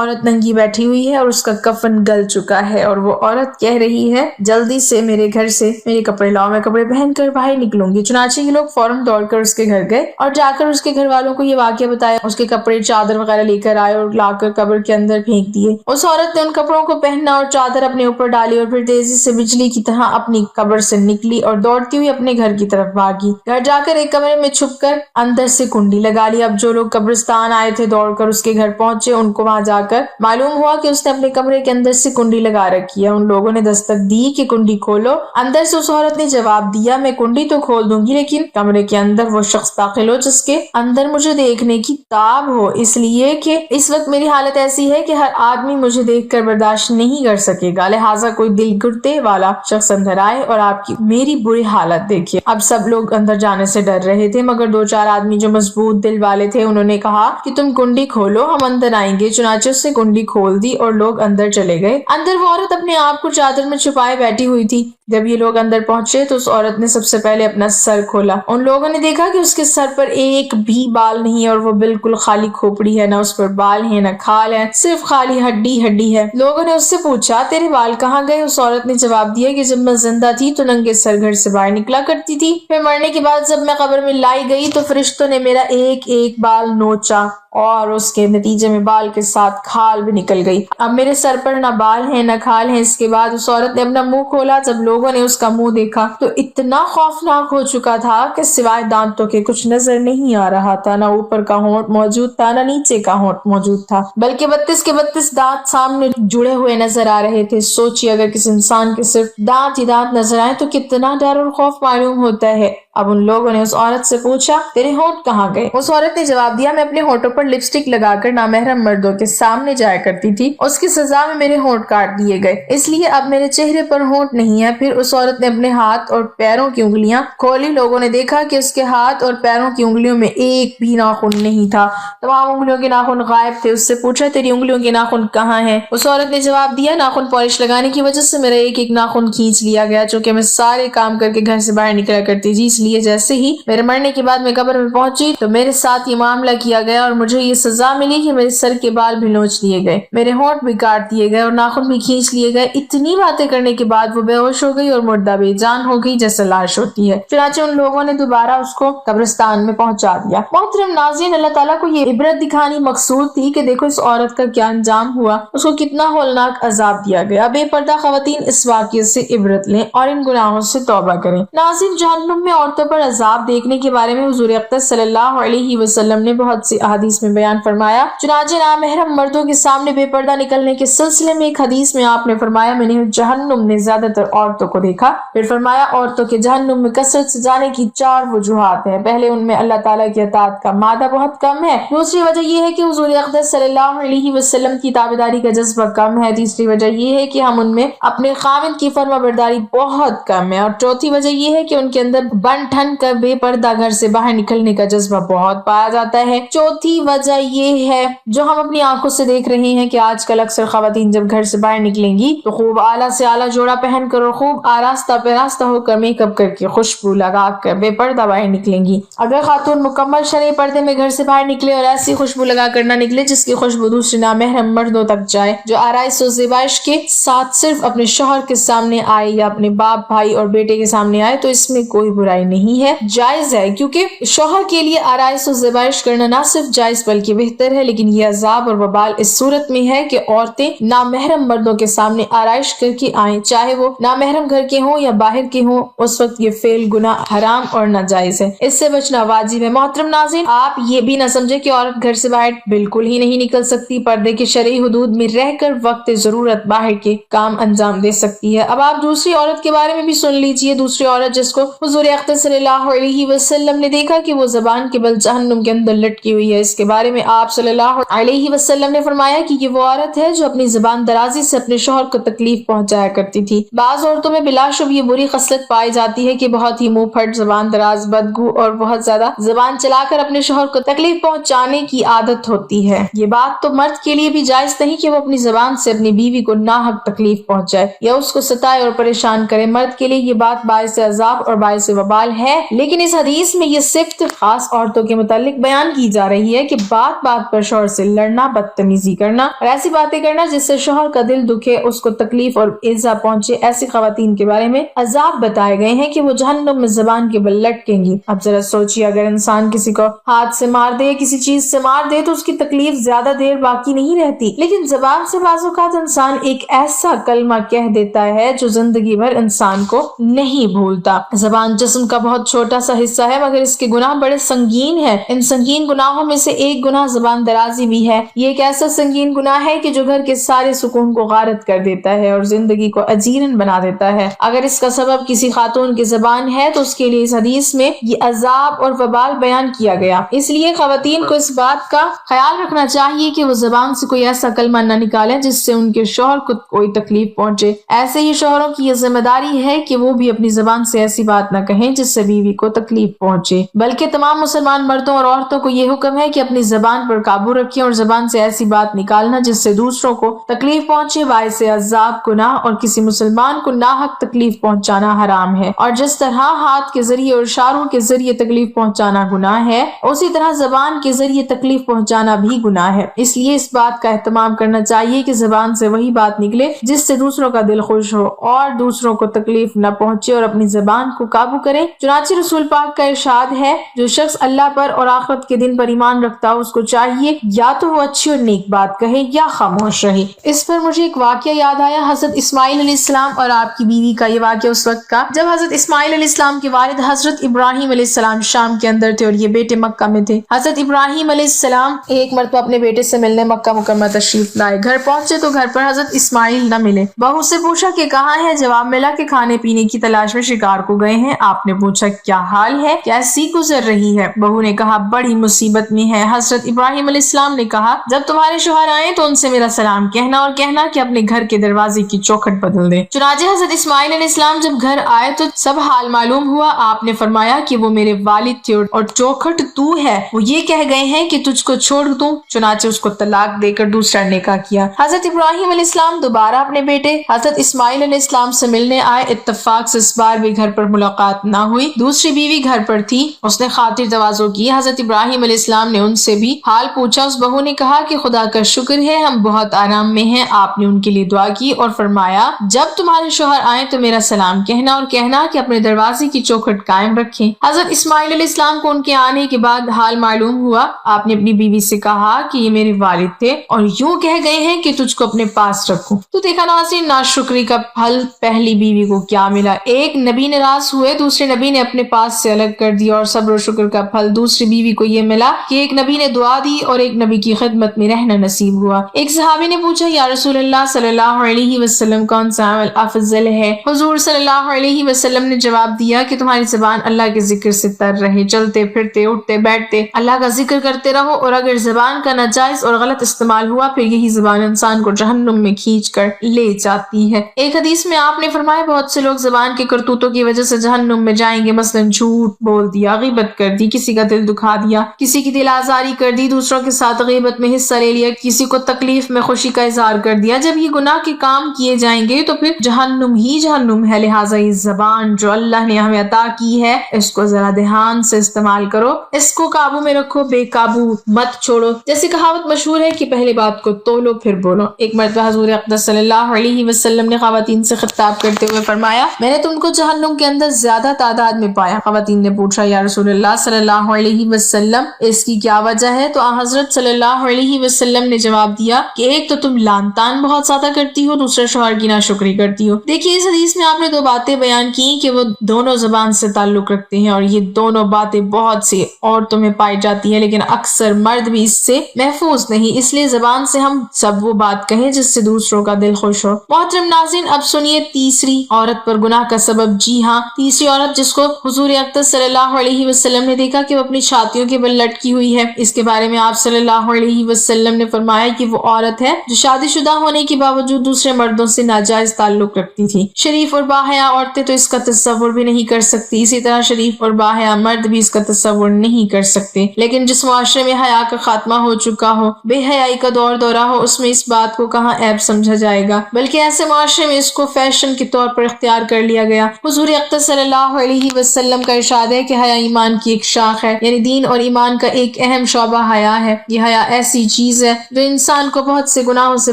عورت ننگی بیٹھی ہوئی ہے اور اس کا کفن گل چکا ہے، اور وہ عورت کہہ رہی ہے جلدی سے میرے گھر سے میرے کپڑے لاؤ، میں کپڑے پہن کر باہر نکلوں گی۔ چنانچہ یہ لوگ فوراً دوڑ کر اس کے گھر گئے اور جا کر اس کے گھر والوں کو یہ واقعہ بتایا۔ اس کے کپڑے چادر وغیرہ لے کر آئے اور لا کر قبر کے اندر پھینک دیے۔ اس عورت نے ان کپڑوں کو پہنا اور چادر اپنے اوپر ڈالی اور پھر تیزی سے بجلی کی طرح اپنی قبر سے نکلی اور دوڑتی ہوئی اپنے گھر کی طرف بھاگی۔ گھر جا کر ایک کمرے میں چھپ کر اندر سے کنڈی لگا لی۔ اب جو لوگ قبرستان آئے تھے دوڑ کر اس کے گھر پہنچے، ان کو وہاں جا کر معلوم ہوا کہ اس نے اپنے کمرے کے اندر سے کنڈی لگا رکھی ہے۔ ان لوگوں نے دستک دی کہ کنڈی کھولو۔ اندر سے اس عورت نے جواب دیا، میں کنڈی تو کھول دوں گی لیکن کمرے کے اندر وہ شخص داخل ہو جس کے اندر مجھے دیکھنے کی تاب ہو، اس لیے کہ اس وقت میری حالت ایسی ہے کہ ہر آدمی مجھے دیکھ کر برداشت نہیں کر سکے گا، لہٰذا کوئی دل گردے والا شخص اندر آئے اور آپ کی میری بری حالت دیکھے۔ اب سب لوگ اندر جانے سے ڈر رہے تھے، مگر دو چار آدمی جو مضبوط دل والے تھے انہوں نے کہا کہ تم کنڈی کھولو، ہم اندر آئیں گے۔ چنانچہ اس نے کنڈی کھول دی اور لوگ اندر چلے گئے۔ اندر وہ عورت اپنے آپ کو چادر میں چھپائے بیٹھی ہوئی تھی۔ جب یہ لوگ اندر پہنچے تو اس عورت نے سب سے پہلے اپنا سر کھولا۔ ان لوگوں نے دیکھا کہ اس کے سر پر ایک بھی بال نہیں اور وہ بالکل خالی کھوپڑی ہے، نہ اس پر بال ہیں نہ کھال ہے، صرف خالی ہڈی ہے۔ لوگوں نے اس سے پوچھا تیرے بال کہاں گئے؟ اس عورت نے جواب دیا کہ جب میں زندہ تھی تو ننگے سر گھر سے باہر نکلا کرتی تھی، پھر مرنے کے بعد جب میں قبر میں لائی گئی تو فرشتوں نے میرا ایک ایک بال نوچا اور اس کے نتیجے میں بال کے ساتھ کھال بھی نکل گئی۔ اب میرے سر پر نہ بال ہیں نہ کھال ہیں۔ اس کے بعد اس عورت نے اپنا منہ کھولا۔ جب لوگوں نے اس کا منہ دیکھا تو اتنا خوفناک ہو چکا تھا کہ سوائے دانتوں کے کچھ نظر نہیں آ رہا تھا، نہ اوپر کا ہونٹ موجود تھا نہ نیچے کا ہونٹ موجود تھا، بلکہ 32 کے 32 دانت سامنے جڑے ہوئے نظر آ رہے تھے۔ سوچیے اگر کسی انسان کے صرف دانت ہی دانت نظر آئے تو کتنا ڈر اور خوف معلوم ہوتا ہے۔ اب ان لوگوں نے اس عورت سے پوچھا تیرے ہونٹ کہاں گئے؟ اس عورت نے جواب دیا میں اپنے ہونٹوں پر لپسٹک لگا کر نامحرم مردوں کے سامنے جایا کرتی تھی، اس کی سزا میں میرے ہونٹ کاٹ دیے گئے، اس لیے اب میرے چہرے پر ہونٹ نہیں ہے۔ پھر اس عورت نے اپنے ہاتھ اور پیروں کی انگلیاں کھولی۔ لوگوں نے دیکھا کہ اس کے ہاتھ اور پیروں کی انگلیوں میں ایک بھی ناخن نہیں تھا، تمام انگلیوں کے ناخن غائب تھے۔ اس سے پوچھا تیری انگلیوں کے ناخن کہاں ہیں؟ اس عورت نے جواب دیا ناخن پالش لگانے کی وجہ سے میرا ایک ایک ناخن کھینچ لیا گیا، چونکہ میں سارے کام کر کے گھر سے باہر نکلا کرتی تھی، اس لیے جیسے ہی میرے مرنے کے بعد میں قبر میں پہنچی تو میرے ساتھ یہ معاملہ کیا گیا اور مجھے یہ سزا ملی کہ میرے سر کے بال بھی نوچ لیے گئے، میرے ہونٹ بھی کاٹ دیے گئے اور ناخن بھی کھینچ لیے گئے۔ اتنی باتیں کرنے کے بعد وہ بے ہوش ہو گئی اور مردہ بے جان ہو گئی جیسے لاش ہوتی ہے۔ چنانچہ ان لوگوں نے دوبارہ اس کو قبرستان میں پہنچا دیا۔ محترم ناظرین، اللہ تعالیٰ کو یہ عبرت دکھانی مقصود تھی کہ دیکھو اس عورت کا کیا انجام ہوا، اس کو کتنا ہولناک عذاب دیا گیا۔ بے پردہ خواتین اس واقعے سے عبرت لیں اور ان گناہوں سے توبہ کریں۔ ناظرین، جہنم میں عورتوں پر عذاب دیکھنے کے بارے میں حضور اقدس صلی اللہ علیہ وسلم نے بہت سی احادیث میں بیان فرمایا۔ چنانچہ نامحرم مردوں کے سامنے بے پردہ نکلنے کے سلسلے میں ایک حدیث میں آپ نے فرمایا میں نے جہنم میں زیادہ تر عورتوں کو دیکھا، پھر فرمایا عورتوں کے جہنم میں کثرت سے جانے کی 4 وجوہات ہیں۔ پہلے ان میں اللہ تعالیٰ کی اطاعت کا مادہ بہت کم ہے، دوسری وجہ یہ ہے کہ حضور اقدس صلی اللہ علیہ وسلم کی تابعداری کا جذبہ کم ہے، تیسری وجہ یہ ہے کہ ہم ان میں اپنے خاوند کی فرما برداری بہت کم ہے، اور چوتھی وجہ یہ ہے کہ ان کے اندر بن ٹھن کر بے پردہ گھر سے باہر نکلنے کا جذبہ بہت پایا جاتا ہے۔ چوتھی وجہ یہ ہے جو ہم اپنی آنکھوں سے دیکھ رہے ہیں کہ آج کل اکثر خواتین جب گھر سے باہر نکلیں گی تو خوب اعلیٰ سے اعلیٰ جوڑا پہن کر اور خوب آراستہ پیراستہ ہو کر میک اپ کر کے خوشبو لگا کر بے پردہ باہر نکلیں گی۔ اگر خاتون مکمل شرعی پردے میں گھر سے باہر نکلے اور ایسی خوشبو لگا کر نہ نکلے جس کی خوشبو دوسرے نامحرم مردوں تک جائے، جو آرائش و زیبائش کے ساتھ صرف اپنے شوہر کے سامنے آئے یا اپنے باپ بھائی اور بیٹے کے سامنے آئے، تو اس میں کوئی برائی نہیں ہے، جائز ہے، کیونکہ شوہر کے لیے آرائش و زیبائش کرنا نہ صرف جائز بلکہ بہتر ہے، لیکن یہ عذاب اور وبال اس صورت میں ہے کہ عورتیں نامحرم مردوں کے سامنے آرائش کر کے آئیں، چاہے وہ نامحرم گھر کے ہوں یا باہر کے ہوں، اس وقت یہ فعل گناہ حرام اور ناجائز ہے، اس سے بچنا واجب ہے۔ محترم ناظرین، آپ یہ بھی نہ سمجھے کہ عورت گھر سے باہر بالکل ہی نہیں نکل سکتی، پردے کی شرعی حدود میں رہ کر وقت ضرورت باہر کے کام انجام دے سکتی ہے۔ اب آپ دوسری عورت کے بارے میں بھی سن لیجئے، دوسری عورت جس کو حضور اقدس صلی اللہ علیہ وسلم نے دیکھا کہ وہ زبان کے بل جہنم کے اندر لٹکی ہوئی ہے، اس کے بارے میں آپ صلی اللہ علیہ وسلم نے فرمایا کہ یہ وہ عورت ہے جو اپنی زبان درازی سے اپنے شوہر کو تکلیف پہنچایا کرتی تھی۔ بعض عورتوں میں بلا شبہ یہ بری خصلت پائی جاتی ہے کہ بہت ہی منہ پھٹ، زبان دراز، بدگو اور بہت زیادہ زبان چلا کر اپنے شوہر کو تکلیف پہنچانے کی عادت ہوتی ہے۔ یہ بات تو مرد کے لیے بھی جائز نہیں کہ وہ اپنی زبان سے اپنی بیوی کو ناحق تکلیف پہنچائے یا اس کو ستائے اور پریشان کرے۔ مرد کے لیے یہ بات باعث عذاب اور باعث وبال استعمال ہے، لیکن اس حدیث میں یہ صفت خاص عورتوں کے متعلق بیان کی جا رہی ہے کہ بات بات پر شوہر سے لڑنا، بدتمیزی کرنا اور ایسی باتیں کرنا جس سے شوہر کا دل دکھے، اس کو تکلیف اور ایذا پہنچے، ایسی خواتین کے بارے میں عذاب بتائے گئے ہیں کہ وہ جہنم میں زبان کے بل لٹکیں گی۔ اب ذرا سوچیے، اگر انسان کسی کو ہاتھ سے مار دے، کسی چیز سے مار دے تو اس کی تکلیف زیادہ دیر باقی نہیں رہتی، لیکن زبان سے بعض اوقات انسان ایک ایسا کلمہ کہہ دیتا ہے جو زندگی بھر انسان کو نہیں بھولتا۔ زبان جسم کا بہت چھوٹا سا حصہ ہے، مگر اس کے گناہ بڑے سنگین ہیں۔ ان سنگین گناہوں میں سے ایک گناہ زبان درازی بھی ہے۔ یہ ایک ایسا سنگین گناہ ہے کہ جو گھر کے سارے سکون کو غارت کر دیتا ہے اور زندگی کو اجیرن بنا دیتا ہے۔ اگر اس کا سبب کسی خاتون کی زبان ہے تو اس کے لیے اس حدیث میں یہ عذاب اور وبال بیان کیا گیا۔ اس لیے خواتین کو اس بات کا خیال رکھنا چاہیے کہ وہ زبان سے کوئی ایسا کلمہ نہ نکالیں جس سے ان کے شوہر کو کوئی تکلیف پہنچے۔ ایسے ہی شوہروں کی یہ ذمہ داری ہے کہ وہ بھی اپنی زبان سے ایسی بات نہ کہیں جس سے بیوی کو تکلیف پہنچے، بلکہ تمام مسلمان مردوں اور عورتوں کو یہ حکم ہے کہ اپنی زبان پر قابو رکھیں اور زبان سے ایسی بات نکالنا جس سے دوسروں کو تکلیف پہنچے باعث عذاب گناہ اور کسی مسلمان کو ناحق تکلیف پہنچانا حرام ہے۔ اور جس طرح ہاتھ کے ذریعے اور اشاروں کے ذریعے تکلیف پہنچانا گناہ ہے، اسی طرح زبان کے ذریعے تکلیف پہنچانا بھی گناہ ہے۔ اس لیے اس بات کا اہتمام کرنا چاہیے کہ زبان سے وہی بات نکلے جس سے دوسروں کا دل خوش ہو اور دوسروں کو تکلیف نہ پہنچے، اور اپنی زبان کو قابو کریں۔ چنانچہ رسول پاک کا ارشاد ہے، جو شخص اللہ پر اور آخرت کے دن پر ایمان رکھتا ہو اس کو چاہیے یا تو وہ اچھی اور نیک بات کہے یا خاموش رہے۔ اس پر مجھے ایک واقعہ یاد آیا، حضرت اسماعیل علیہ السلام اور آپ کی بیوی کا۔ یہ واقعہ اس وقت کا جب حضرت اسماعیل علیہ السلام کے والد حضرت ابراہیم علیہ السلام شام کے اندر تھے اور یہ بیٹے مکہ میں تھے۔ حضرت ابراہیم علیہ السلام ایک مرتبہ اپنے بیٹے سے ملنے مکہ مکرمہ تشریف لائے۔ گھر پہنچے تو گھر پر حضرت اسماعیل نہ ملے۔ بہو سے پوچھا کہ کہاں ہے؟ جواب ملا کہ کھانے پینے کی تلاش میں شکار کو گئے ہیں۔ آپ نے پوچھا کیا حال ہے، کیسی گزر رہی ہے؟ بہو نے کہا بڑی مصیبت میں ہے۔ حضرت ابراہیم علیہ السلام نے کہا جب تمہارے شوہر آئے تو ان سے میرا سلام کہنا اور کہنا کہ اپنے گھر کے دروازے کی چوکھٹ بدل دیں۔ چنانچہ حضرت اسماعیل علیہ السلام جب گھر آئے تو سب حال معلوم ہوا۔ آپ نے فرمایا کہ وہ میرے والد تھے اور چوکھٹ تو ہے، وہ یہ کہہ گئے ہیں کہ تجھ کو چھوڑ دوں۔ چنانچہ اس کو طلاق دے کر دوسرا نکاح کیا۔ حضرت ابراہیم علیہ السلام دوبارہ اپنے بیٹے حضرت اسماعیل علیہ السلام سے ملنے آئے۔ اتفاق سے اس بار بھی گھر پر ملاقات نہ ہوئی، دوسری بیوی گھر پر تھی۔ اس نے خاطر تواضع کی، حضرت ابراہیم علیہ السلام نے ان سے بھی حال پوچھا۔ اس بہو نے کہا کہ خدا کا شکر ہے ہم بہت آرام میں ہیں۔ آپ نے ان کے لیے دعا کی اور فرمایا جب تمہارے شوہر آئے تو میرا سلام کہنا اور کہنا کہ اپنے دروازے کی چوکھٹ قائم رکھیں۔ حضرت اسماعیل علیہ السلام کو ان کے آنے کے بعد حال معلوم ہوا۔ آپ نے اپنی بیوی سے کہا کہ یہ میرے والد تھے اور یوں کہہ گئے ہیں کہ تجھ کو اپنے پاس رکھوں۔ تو دیکھا ناظرین، ناشکری کا پھل پہلی بیوی کو کیا ملا۔ ایک نبی ناراض ہوئے، دوسرے نبی نے اپنے پاس سے الگ کر دیا، اور صبر و شکر کا پھل دوسری بیوی کو یہ ملا کہ ایک نبی نے دعا دی اور ایک نبی کی خدمت میں رہنا نصیب ہوا۔ ایک صحابی نے پوچھا یا رسول اللہ صلی اللہ علیہ وسلم کون سا عمل افضل ہے؟ حضور صلی اللہ علیہ وسلم نے جواب دیا کہ تمہاری زبان اللہ کے ذکر سے تر رہے، چلتے پھرتے اٹھتے بیٹھتے اللہ کا ذکر کرتے رہو، اور اگر زبان کا ناجائز اور غلط استعمال ہوا پھر یہی زبان انسان کو جہنم میں کھینچ کر لے جاتی ہے۔ ایک حدیث میں آپ نے فرمایا بہت سے لوگ زبان کے کرتوتوں کی وجہ سے جہنم میں جائیں گے، مثلا جھوٹ بول دیا، غیبت کر دی، کسی کا دل دکھا دیا، کسی کی دل آزاری کر دی، دوسروں کے ساتھ غیبت میں حصہ لے لیا، کسی کو تکلیف میں خوشی کا اظہار کر دیا۔ جب یہ گناہ کے کام کیے جائیں گے تو پھر جہنم ہی جہنم ہے۔ لہٰذا یہ زبان جو اللہ نے ہمیں عطا کی ہے اس کو ذرا دھیان سے استعمال کرو، اس کو قابو میں رکھو، بے قابو مت چھوڑو۔ جیسے کہاوت مشہور ہے کہ پہلے بات کو تولو پھر بولو۔ ایک مرتبہ حضور اقدس صلی اللہ علیہ وسلم نے خواتین سے خطاب کرتے ہوئے فرمایا میں نے تم کو جہنم کے اندر زیادہ تعداد میں پایا۔ خواتین نے پوچھا یا رسول اللہ صلی اللہ علیہ وسلم اس کی کیا وجہ ہے؟ تو حضرت صلی اللہ علیہ وسلم نے جواب دیا کہ ایک تو تم لان تان بہت زیادہ کرتی ہو، دوسرے شوہر کی ناشکری کرتی ہو۔ دیکھیے اس حدیث میں آپ نے دو باتیں بیان کی کہ وہ دونوں زبان سے تعلق رکھتے ہیں، اور یہ دونوں باتیں بہت سی عورتوں میں پائی جاتی ہیں، لیکن اکثر مرد بھی اس سے محفوظ نہیں۔ اس لیے زبان سے ہم سب وہ بات کہیں جس سے دوسروں کا دل خوش ہو۔ محترم ناظرین، اب سنیے تیسری عورت پر گناہ کا سبب۔ جی ہاں، تیسری عورت جس کو حضور اقدس صلی اللہ علیہ وسلم نے دیکھا کہ وہ اپنی چھاتیوں کے بل لٹکی ہوئی ہے۔ اس کے بارے میں آپ صلی اللہ علیہ وسلم نے فرمایا کہ وہ عورت ہے جو شادی شدہ ہونے کے باوجود دوسرے مردوں سے ناجائز تعلق رکھتی تھی۔ شریف اور باحیا عورتیں تو اس کا تصور بھی نہیں کر سکتی، اسی طرح شریف اور باحیا مرد بھی اس کا تصور نہیں کر سکتے۔ لیکن جس معاشرے میں حیا کا خاتمہ ہو چکا ہو، بے حیائی کا دور دورہ ہو، اس میں اس بات کو کہاں عیب سمجھا جائے گا، بلکہ ایسے معاشرے میں اس کو فیشن کے طور پر اختیار کر لیا گیا۔ حضور اقدس صلی اللہ علیہ علیہ وسلم کا ارشاد ہے کہ حیا ایمان کی ایک شاخ ہے، یعنی دین اور ایمان کا ایک اہم شعبہ حیا ہے۔ یہ حیا ایسی چیز ہے جو انسان کو بہت سے گناہوں سے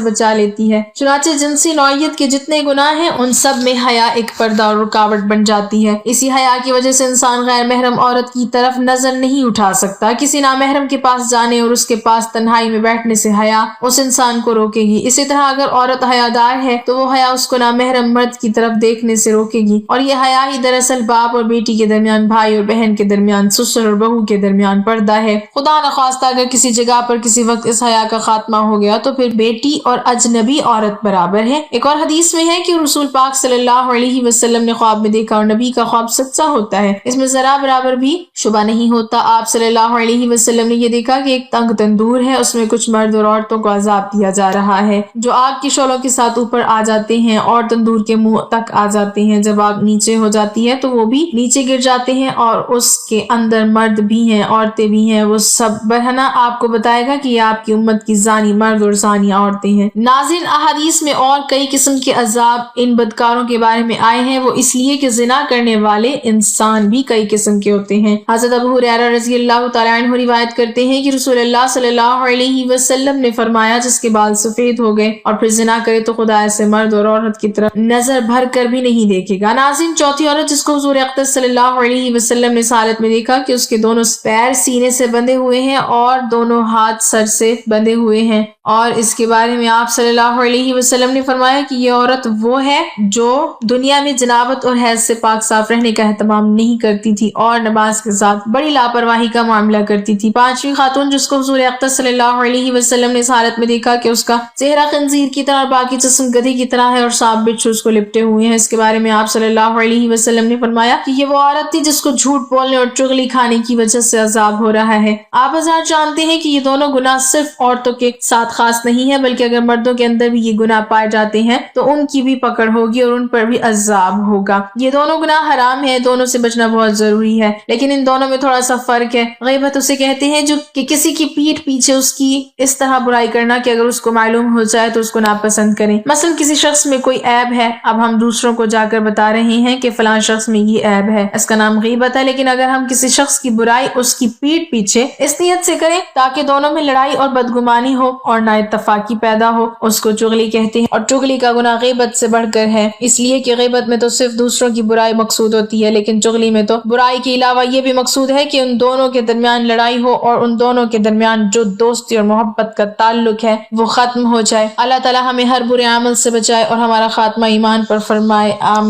بچا لیتی ہے۔ چنانچہ جنسی نوعیت کے جتنے گناہ ہیں ان سب میں حیا ایک پردہ اور رکاوٹ بن جاتی ہے۔ اسی حیا کی وجہ سے انسان غیر محرم عورت کی طرف نظر نہیں اٹھا سکتا۔ کسی نامحرم کے پاس جانے اور اس کے پاس تنہائی میں بیٹھنے سے حیا اس انسان کو روکے گی۔ اسی طرح اگر عورت حیادار ہے تو وہ حیا اس کو نامحرم مرد کی طرف دیکھنے سے روکے گی، اور یہ حیا ہی دراصل باپ اور بیٹی کے درمیان، بھائی اور بہن کے درمیان، سسر اور بہو کے درمیان پردہ ہے۔ خدا نخواستہ اگر کسی جگہ پر کسی وقت اس حیا کا خاتمہ ہو گیا تو پھر بیٹی اور اجنبی عورت برابر ہے۔ ایک اور حدیث میں ہے کہ رسول پاک صلی اللہ علیہ وسلم نے خواب میں دیکھا اور نبی کا خواب سچا ہوتا ہے، اس میں ذرا برابر بھی شبہ نہیں ہوتا۔ آپ صلی اللہ علیہ وسلم نے یہ دیکھا کہ ایک تنگ تندور ہے، اس میں کچھ مرد اور عورتوں کو عذاب دیا جا رہا ہے جو آگ کی شعلوں کے ساتھ اوپر آ جاتے ہیں اور تندور کے منہ تک آ جاتے ہیں۔ جب آگ نیچے ہو جاتی ہے تو وہ بھی نیچے گر جاتے ہیں، اور اس کے اندر مرد بھی ہیں، عورتیں بھی ہیں۔ وہ سب برہنہ آپ کو بتائے گا کہ یہ آپ کی امت کی زانی مرد اور زانی عورتیں ہیں۔ ناظرین، احادیث میں اور کئی قسم کے عذاب ان بدکاروں کے بارے میں آئے ہیں، وہ اس لیے کہ زنا کرنے والے انسان بھی کئی قسم کے ہوتے ہیں۔ حضرت ابو ہریرہ رضی اللہ تعالیٰ عنہ روایت کرتے ہیں کہ رسول اللہ صلی اللہ علیہ وسلم نے فرمایا، جس کے بال سفید ہو گئے اور پھر زنا کرے تو خدا ایسے مرد اور عورت کی طرف نظر بھر کر بھی نہیں دیکھے گا۔ ناظرین، چوتھی عورت جس کو حضور اقدس صلی اللہ علیہ وسلم نے اس حالت میں دیکھا کہ اس کے دونوں پیر سینے سے بندھے ہوئے ہیں اور دونوں ہاتھ سر سے بندھے ہوئے ہیں، اور اس کے بارے میں آپ صلی اللہ علیہ وسلم نے فرمایا کہ یہ عورت وہ ہے جو دنیا میں جنابت اور حیض سے پاک صاف رہنے کا اہتمام نہیں کرتی تھی اور نماز کے ساتھ بڑی لاپرواہی کا معاملہ کرتی تھی۔ پانچویں خاتون جس کو حضور اقدس صلی اللہ علیہ وسلم نے اس حالت میں دیکھا کہ اس کا چہرہ خنزیر کی طرح اور باقی جسم گدھے کی طرح ہے اور سانپ بچھو اس کو لپٹے ہوئے ہیں، اس کے بارے میں آپ صلی اللہ علیہ وسلم نے فرمایا کہ یہ وہ عورت تھی جس کو جھوٹ بولنے اور چغلی کھانے کی وجہ سے عذاب ہو رہا ہے۔ آپ حضرات جانتے ہیں کہ یہ دونوں گناہ صرف عورتوں کے ساتھ خاص نہیں ہے، بلکہ اگر مردوں کے اندر بھی یہ گناہ پائے جاتے ہیں تو ان کی بھی پکڑ ہوگی اور ان پر بھی عذاب ہوگا۔ یہ دونوں گناہ حرام ہیں، دونوں سے بچنا بہت ضروری ہے، لیکن ان دونوں میں تھوڑا سا فرق ہے۔ غیبت اسے کہتے ہیں جو کہ کسی کی پیٹھ پیچھے اس کی اس طرح برائی کرنا کہ اگر اس کو معلوم ہو جائے تو اس کو ناپسند کریں۔ مثلا کسی شخص میں کوئی عیب ہے، اب ہم دوسروں کو جا کر بتا رہے ہیں کہ فلاں شخص میں یہ عیب ہے، اس کا نام غیبت ہے۔ لیکن اگر ہم کسی شخص کی برائی اس کی پیٹھ پیچھے اس نیت سے کریں تاکہ دونوں میں لڑائی اور بدگمانی ہو اور نا اتفاقی پیدا ہو، اس کو چغلی کہتے ہیں، اور چغلی کا گناہ غیبت سے بڑھ کر ہے، اس لیے کہ غیبت میں تو صرف دوسروں کی برائی مقصود ہوتی ہے، لیکن چغلی میں تو برائی کے علاوہ یہ بھی مقصود ہے کہ ان دونوں کے درمیان لڑائی ہو اور ان دونوں کے درمیان جو دوستی اور محبت کا تعلق ہے وہ ختم ہو جائے۔ اللہ تعالی ہمیں ہر برے عمل سے بچائے اور ہمارا خاتمہ ایمان پر فرمائے، آمین۔